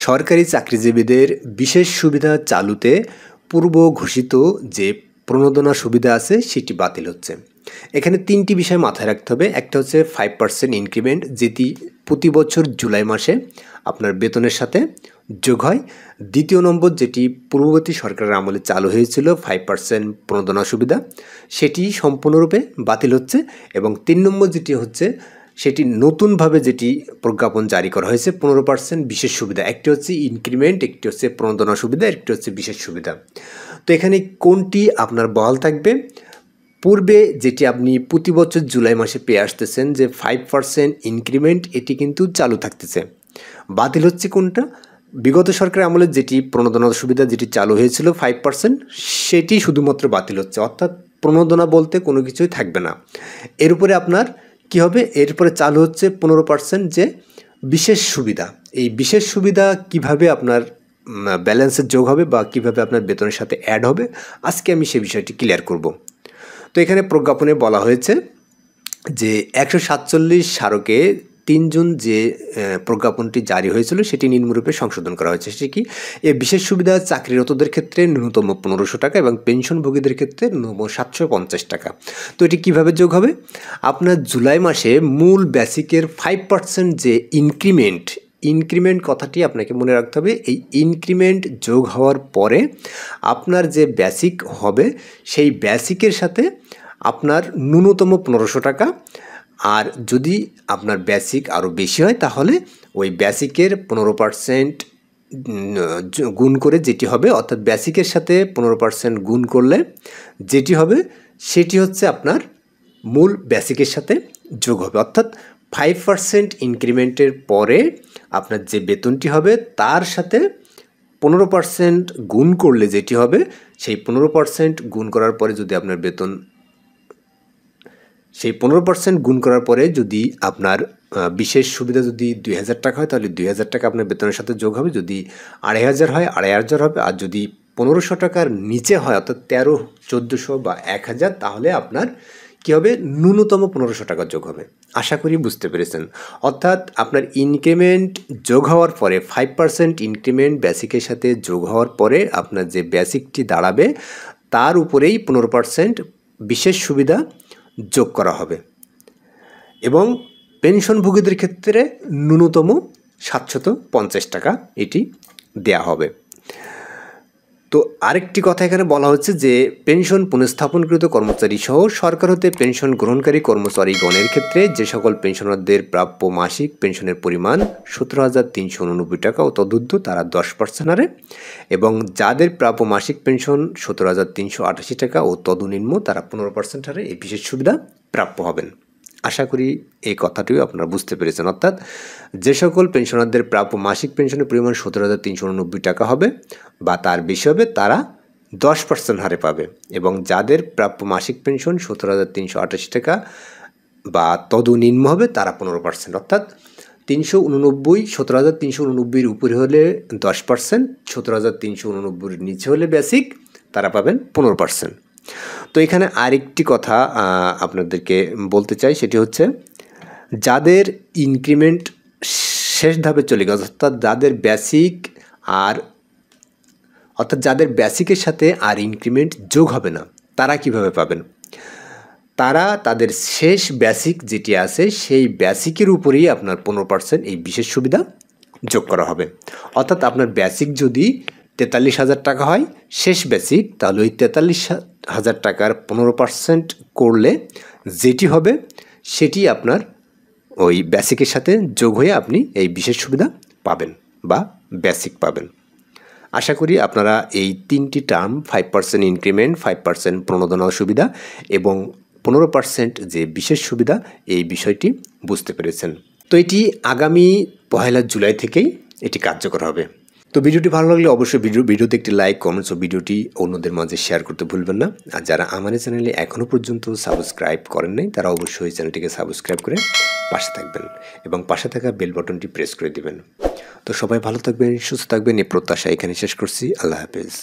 সরকারি চাকরিজীবীদের বিশেষ সুবিধা চালুতে পূর্ব ঘোষিত যে প্রণোদনা সুবিধা আছে সেটি বাতিল হচ্ছে। এখানে তিনটি বিষয় মাথায় রাখতে হবে। একটা হচ্ছে 5% ইনক্রিমেন্ট, যেটি প্রতি বছর জুলাই মাসে আপনার বেতনের সাথে যোগ হয়। দ্বিতীয় নম্বর, যেটি পূর্ববর্তী সরকারের আমলে চালু হয়েছিল 5% প্রণোদনা সুবিধা, সেটি সম্পূর্ণরূপে বাতিল হচ্ছে। এবং 3 নম্বর যেটি হচ্ছে, সেটি নতুনভাবে যেটি প্রজ্ঞাপন জারি করা হয়েছে 15% বিশেষ সুবিধা। একটি হচ্ছে ইনক্রিমেন্ট, একটি হচ্ছে প্রণোদনা সুবিধা, একটি হচ্ছে বিশেষ সুবিধা। তো এখানে কোনটি আপনার বহাল থাকবে? পূর্বে যেটি আপনি প্রতি বছর জুলাই মাসে পেয়ে আসতেছেন যে 5% ইনক্রিমেন্ট, এটি কিন্তু চালু থাকতেছে। বাতিল হচ্ছে কোনটা? বিগত সরকারের আমলে যেটি প্রণোদনা সুবিধা যেটি চালু হয়েছিল 5%, সেটি শুধুমাত্র বাতিল হচ্ছে, অর্থাৎ প্রণোদনা বলতে কোনো কিছুই থাকবে না। এর উপরে আপনার কি হবে? এরপরে চালু হচ্ছে 15% যে বিশেষ সুবিধা। এই বিশেষ সুবিধা কিভাবে আপনার ব্যালেন্সে যোগ হবে বা কিভাবে আপনার বেতনের সাথে অ্যাড হবে, আজকে আমি সে বিষয়টি ক্লিয়ার করব। তো এখানে প্রজ্ঞাপনে বলা হয়েছে যে 147 স্মারকে 3 জুন যে প্রজ্ঞাপনটি জারি হয়েছিল সেটি নিম্নরূপে সংশোধন করা হয়েছে। সেটি কি? এই বিশেষ সুবিধা চাকরিরতদের ক্ষেত্রে ন্যূনতম 1500 টাকা এবং পেনশনভোগীদের ক্ষেত্রে ন্যূনতম 750 টাকা। তো এটি কীভাবে যোগ হবে? আপনার জুলাই মাসে মূল বেসিকের 5% যে ইনক্রিমেন্ট কথাটি আপনাকে মনে রাখতে হবে। এই ইনক্রিমেন্ট যোগ হওয়ার পরে আপনার যে বেসিক হবে সেই বেসিকের সাথে আপনার ন্যূনতম 1500 টাকা, আর যদি আপনার বেসিক আরও বেশি হয় তাহলে ওই বেসিকের 15% গুণ করে যেটি হবে, অর্থাৎ বেসিকের সাথে 15% গুণ করলে যেটি হবে সেটি হচ্ছে আপনার মূল বেসিকের সাথে যোগ হবে। অর্থাৎ 5% ইনক্রিমেন্টের পরে আপনার যে বেতনটি হবে তার সাথে 15% গুণ করলে যেটি হবে, সেই 15% গুণ করার পরে যদি আপনার বেতন, সেই 15% গুণ করার পরে যদি আপনার বিশেষ সুবিধা যদি 2000 টাকা হয় তাহলে 2000 টাকা আপনার বেতনের সাথে যোগ হবে। যদি 2500 হয় 2500 হবে। আর যদি 1500 টাকার নিচে হয়, অর্থাৎ 1300, 1400 বা 1000, তাহলে আপনার কী হবে? ন্যূনতম 1500 টাকা যোগ হবে। আশা করি বুঝতে পেরেছেন। অর্থাৎ আপনার ইনক্রিমেন্ট যোগ হওয়ার পরে 5% ইনক্রিমেন্ট বেসিকের সাথে যোগ হওয়ার পরে আপনার যে বেসিকটি দাঁড়াবে তার উপরেই 15% বিশেষ সুবিধা যোগ করা হবে এবং পেনশনভোগীদের ক্ষেত্রে ন্যূনতম 750 টাকা এটি দেয়া হবে। তো আরেকটি কথা এখানে বলা হচ্ছে যে পেনশন পুনঃস্থাপনকৃত কর্মচারী সহ সরকার হতে পেনশন গ্রহণকারী কর্মচারীগণের ক্ষেত্রে যে সকল পেনশনারদের প্রাপ্য মাসিক পেনশনের পরিমাণ 17,389 টাকা ও তদূর্ধ্ব তারা 10% হারে, এবং যাদের প্রাপ্য মাসিক পেনশন 17,388 টাকা ও তদুনিম্ন তারা 15% হারে এই বিশেষ সুবিধা প্রাপ্য হবেন। আশা করি এই কথাটিও আপনারা বুঝতে পেরেছেন। অর্থাৎ যে সকল পেনশনারদের প্রাপ্য মাসিক পেনশনের পরিমাণ 17,389 টাকা হবে বা তার বেশি হবে তারা 10% হারে পাবে, এবং যাদের প্রাপ্য মাসিক পেনশন 17,388 টাকা বা তদুনিম্ন হবে তারা 15%। অর্থাৎ 17,389 উপরে হলে 10%, 17,389 নিচে হলে বেসিক তারা পাবেন 15%। তো এখানে আরেকটি কথা আপনাদেরকে বলতে চাই, সেটি হচ্ছে যাদের ইনক্রিমেন্ট শেষ ধাপে চলে গেছে, অর্থাৎ যাদের বেসিকের সাথে আর ইনক্রিমেন্ট যোগ হবে না, তারা কিভাবে পাবেন? তারা তাদের শেষ বেসিক যেটি আছে সেই বেসিকের উপরেই আপনার 15% এই বিশেষ সুবিধা যোগ করা হবে। অর্থাৎ আপনার বেসিক যদি 43,000 টাকা হয় শেষ বেসিক, তাহলে ওই 43,000 টাকার 15% করলে যেটি হবে সেটি আপনার ওই বেসিকের সাথে যোগ হয়ে আপনি এই বিশেষ সুবিধা পাবেন বা বেসিক পাবেন। আশা করি আপনারা এই তিনটি টার্ম 5% ইনক্রিমেন্ট, 5% প্রণোদনা সুবিধা এবং 15% যে বিশেষ সুবিধা, এই বিষয়টি বুঝতে পেরেছেন। তো এটি আগামী 1 জুলাই থেকেই এটি কার্যকর হবে। তো ভিডিওটি ভালো লাগলে অবশ্যই ভিডিওতে একটি লাইক, কমেন্টস ও ভিডিওটি অন্যদের মাঝে শেয়ার করতে ভুলবেন না। আর যারা আমার চ্যানেলে এখনও পর্যন্ত সাবস্ক্রাইব করেন নাই তারা অবশ্যই চ্যানেলটিকে সাবস্ক্রাইব করে পাশে থাকবেন এবং পাশে থাকা বেল বাটনটি প্রেস করে দিবেন। তো সবাই ভালো থাকবেন, সুস্থ থাকবেন এই প্রত্যাশা এখানে শেষ করছি। আল্লাহ হাফেজ।